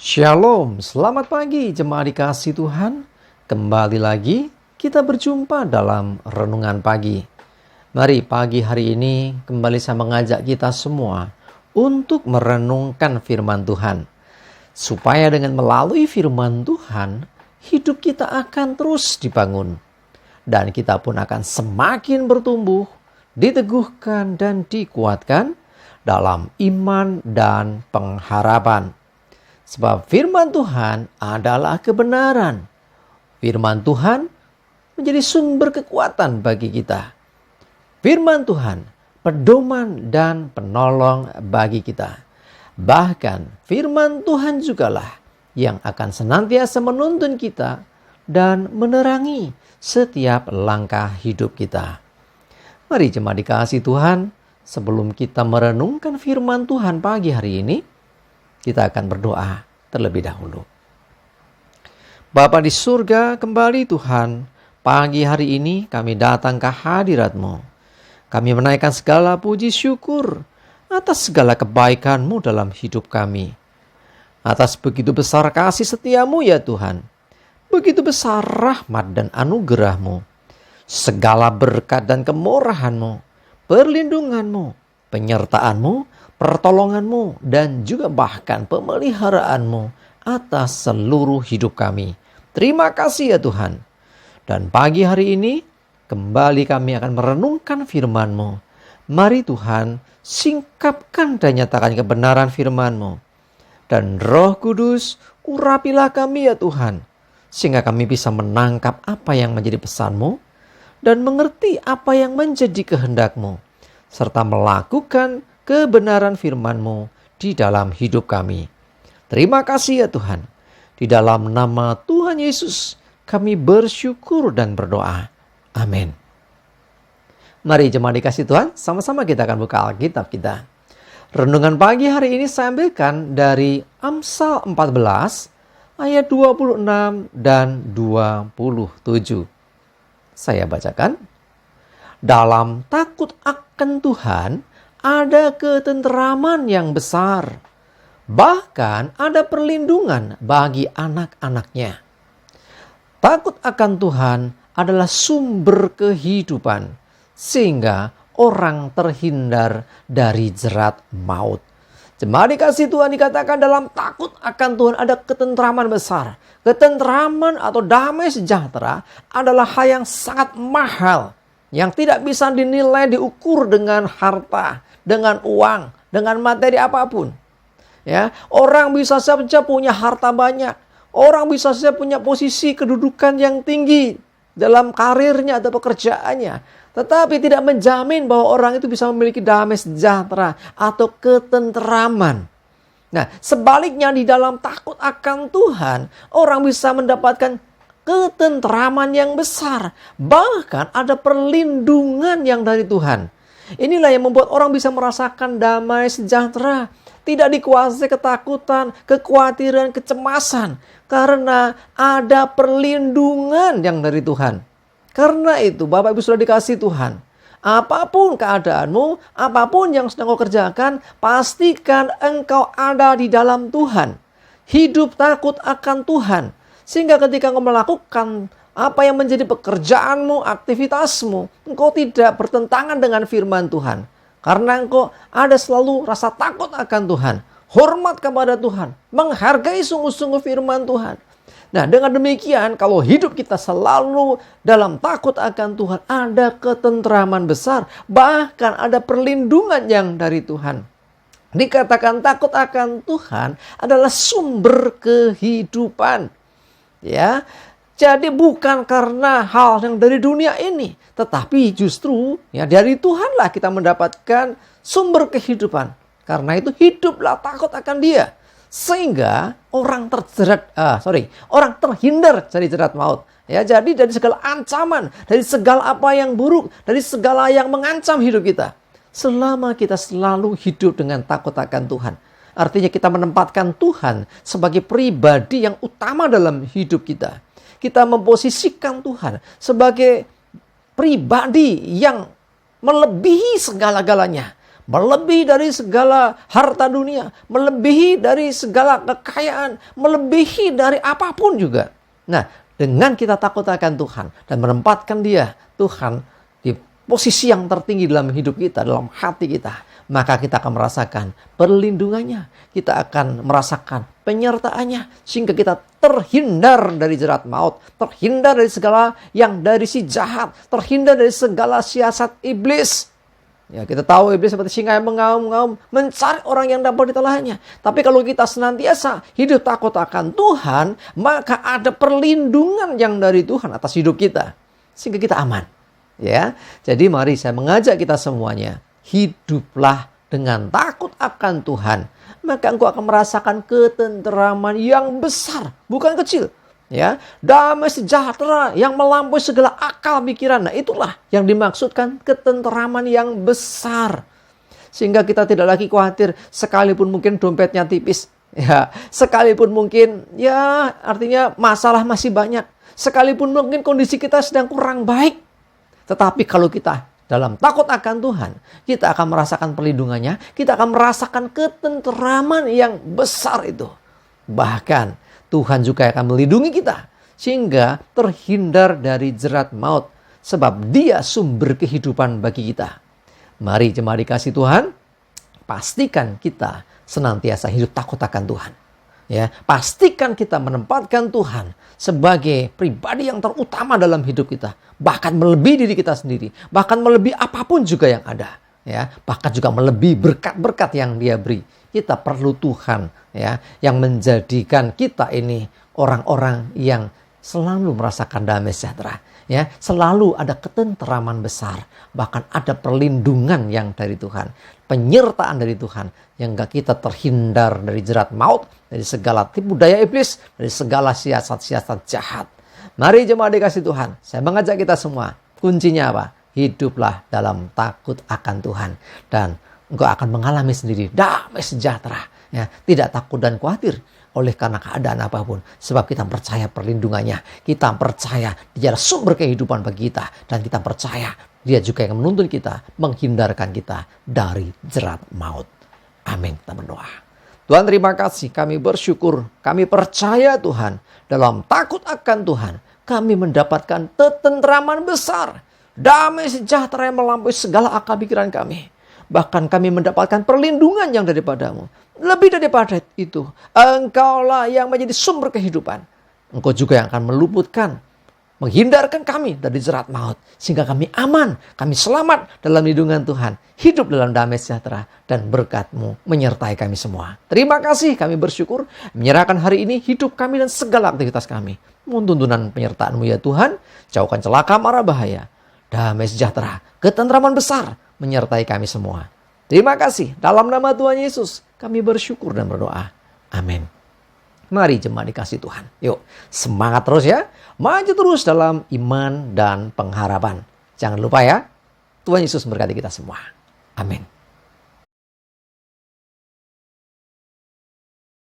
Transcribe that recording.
Shalom, selamat pagi jemaat dikasih Tuhan. Kembali lagi kita berjumpa dalam renungan pagi. Mari pagi hari ini kembali saya mengajak kita semua untuk merenungkan firman Tuhan. Supaya dengan melalui firman Tuhan, hidup kita akan terus dibangun. Dan kita pun akan semakin bertumbuh, diteguhkan dan dikuatkan dalam iman dan pengharapan. Sebab firman Tuhan adalah kebenaran. Firman Tuhan menjadi sumber kekuatan bagi kita. Firman Tuhan pedoman dan penolong bagi kita. Bahkan firman Tuhan jugalah yang akan senantiasa menuntun kita dan menerangi setiap langkah hidup kita. Mari jemaat dikasih Tuhan, sebelum kita merenungkan firman Tuhan pagi hari ini, kita akan berdoa terlebih dahulu. Bapa di surga, kembali Tuhan, pagi hari ini kami datang ke hadirat-Mu. Kami menaikkan segala puji syukur atas segala kebaikan-Mu dalam hidup kami. Atas begitu besar kasih setia-Mu ya Tuhan. Begitu besar rahmat dan anugerah-Mu. Segala berkat dan kemurahan-Mu, perlindungan-Mu, penyertaan-Mu, pertolongan-Mu, dan juga bahkan pemeliharaan-Mu atas seluruh hidup kami. Terima kasih ya Tuhan. Dan pagi hari ini, kembali kami akan merenungkan firman-Mu. Mari Tuhan, singkapkan dan nyatakan kebenaran firman-Mu. Dan Roh Kudus, urapilah kami ya Tuhan, sehingga kami bisa menangkap apa yang menjadi pesan-Mu, dan mengerti apa yang menjadi kehendak-Mu, serta melakukan kebenaran firman-Mu di dalam hidup kami. Terima kasih ya Tuhan. Di dalam nama Tuhan Yesus kami bersyukur dan berdoa. Amin. Mari jemaat dikasih Tuhan, sama-sama kita akan buka Alkitab kita. Renungan pagi hari ini saya ambilkan dari Amsal 14 ayat 26 dan 27. Saya bacakan. Dalam takut akan Tuhan ada ketenteraman yang besar. Bahkan ada perlindungan bagi anak-anaknya. Takut akan Tuhan adalah sumber kehidupan, sehingga orang terhindar dari jerat maut. Jemaat dikasih Tuhan, dikatakan dalam takut akan Tuhan ada ketenteraman besar. Ketenteraman atau damai sejahtera adalah hal yang sangat mahal, yang tidak bisa dinilai, diukur dengan harta, dengan uang, dengan materi apapun. Ya, orang bisa saja punya harta banyak, orang bisa saja punya posisi kedudukan yang tinggi dalam karirnya atau pekerjaannya, tetapi tidak menjamin bahwa orang itu bisa memiliki damai sejahtera atau ketenteraman. Nah, sebaliknya di dalam takut akan Tuhan, orang bisa mendapatkan ketenteraman yang besar. Bahkan ada perlindungan yang dari Tuhan. Inilah yang membuat orang bisa merasakan damai sejahtera. Tidak dikuasai ketakutan, kekhawatiran, kecemasan. Karena ada perlindungan yang dari Tuhan. Karena itu Bapak Ibu sudah dikasih Tuhan. Apapun keadaanmu, apapun yang sedang kau kerjakan, pastikan engkau ada di dalam Tuhan. Hidup takut akan Tuhan. Sehingga ketika engkau melakukan apa yang menjadi pekerjaanmu, aktivitasmu, engkau tidak bertentangan dengan firman Tuhan. Karena engkau ada selalu rasa takut akan Tuhan, hormat kepada Tuhan, menghargai sungguh-sungguh firman Tuhan. Nah, dengan demikian, kalau hidup kita selalu dalam takut akan Tuhan, ada ketenteraman besar, bahkan ada perlindungan yang dari Tuhan. Dikatakan takut akan Tuhan adalah sumber kehidupan. Ya, jadi bukan karena hal yang dari dunia ini, tetapi justru ya dari Tuhanlah kita mendapatkan sumber kehidupan. Karena itu hiduplah takut akan Dia, sehingga orang terhindar dari jerat maut. Ya, jadi dari segala ancaman, dari segala apa yang buruk, dari segala yang mengancam hidup kita, selama kita selalu hidup dengan takut akan Tuhan. Artinya kita menempatkan Tuhan sebagai pribadi yang utama dalam hidup kita. Kita memposisikan Tuhan sebagai pribadi yang melebihi segala-galanya. melebihi dari segala harta dunia, melebihi dari segala kekayaan, melebihi dari apapun juga. Nah, dengan kita takut akan Tuhan dan menempatkan Dia, Tuhan, di posisi yang tertinggi dalam hidup kita, dalam hati kita, maka kita akan merasakan perlindungannya. Kita akan merasakan penyertaannya. Sehingga kita terhindar dari jerat maut. Terhindar dari segala yang dari si jahat. Terhindar dari segala siasat iblis. Ya, kita tahu iblis seperti singa yang mengaum-ngaum, mencari orang yang dapat ditelannya. Tapi kalau kita senantiasa hidup takut akan Tuhan, maka ada perlindungan yang dari Tuhan atas hidup kita. Sehingga kita aman. Ya, jadi mari saya mengajak kita semuanya, hiduplah dengan takut akan Tuhan. Maka engkau akan merasakan ketenteraman yang besar, bukan kecil. Ya, damai sejahtera yang melampaui segala akal pikiran. Nah, itulah yang dimaksudkan ketenteraman yang besar. Sehingga kita tidak lagi khawatir sekalipun mungkin dompetnya tipis. Ya, sekalipun mungkin ya artinya masalah masih banyak. Sekalipun mungkin kondisi kita sedang kurang baik. Tetapi kalau kita dalam takut akan Tuhan, kita akan merasakan perlindungannya, kita akan merasakan ketenteraman yang besar itu. Bahkan Tuhan juga akan melindungi kita sehingga terhindar dari jerat maut, sebab Dia sumber kehidupan bagi kita. Mari jemaat dikasih Tuhan, pastikan kita senantiasa hidup takut akan Tuhan. Ya, pastikan kita menempatkan Tuhan sebagai pribadi yang terutama dalam hidup kita, bahkan melebihi diri kita sendiri, bahkan melebihi apapun juga yang ada, ya, bahkan juga melebihi berkat-berkat yang Dia beri. Kita perlu Tuhan, ya, yang menjadikan kita ini orang-orang yang selalu merasakan damai sejahtera, ya, selalu ada ketenteraman besar, bahkan ada perlindungan yang dari Tuhan, penyertaan dari Tuhan, yang kita terhindar dari jerat maut, dari segala tipu daya iblis, dari segala siasat-siasat jahat. Mari jemaat dikasih Tuhan, saya mengajak kita semua, kuncinya apa? Hiduplah dalam takut akan Tuhan, dan engkau akan mengalami sendiri damai sejahtera, ya, tidak takut dan khawatir oleh karena keadaan apapun, sebab kita percaya perlindungannya, kita percaya Dia adalah sumber kehidupan bagi kita, dan kita percaya Dia juga yang menuntun kita, menghindarkan kita dari jerat maut. Amin. Kita berdoa. Tuhan, terima kasih, kami bersyukur, kami percaya Tuhan, dalam takut akan Tuhan, kami mendapatkan ketenteraman besar, damai sejahtera yang melampaui segala akal pikiran kami. Bahkan kami mendapatkan perlindungan yang daripada-Mu. Lebih daripada itu, Engkaulah yang menjadi sumber kehidupan. Engkau juga yang akan meluputkan, menghindarkan kami dari jerat maut, sehingga kami aman, kami selamat dalam lindungan Tuhan, hidup dalam damai sejahtera, dan berkat-Mu menyertai kami semua. Terima kasih, kami bersyukur, menyerahkan hari ini hidup kami dan segala aktivitas kami. Mohon tuntunan penyertaan-Mu ya Tuhan, jauhkan celaka mara bahaya, damai sejahtera, ketenteraman besar menyertai kami semua. Terima kasih, dalam nama Tuhan Yesus kami bersyukur dan berdoa. Amin. Mari jemaat dikasih Tuhan. Yuk, semangat terus ya. Maju terus dalam iman dan pengharapan. Jangan lupa ya, Tuhan Yesus memberkati kita semua. Amin.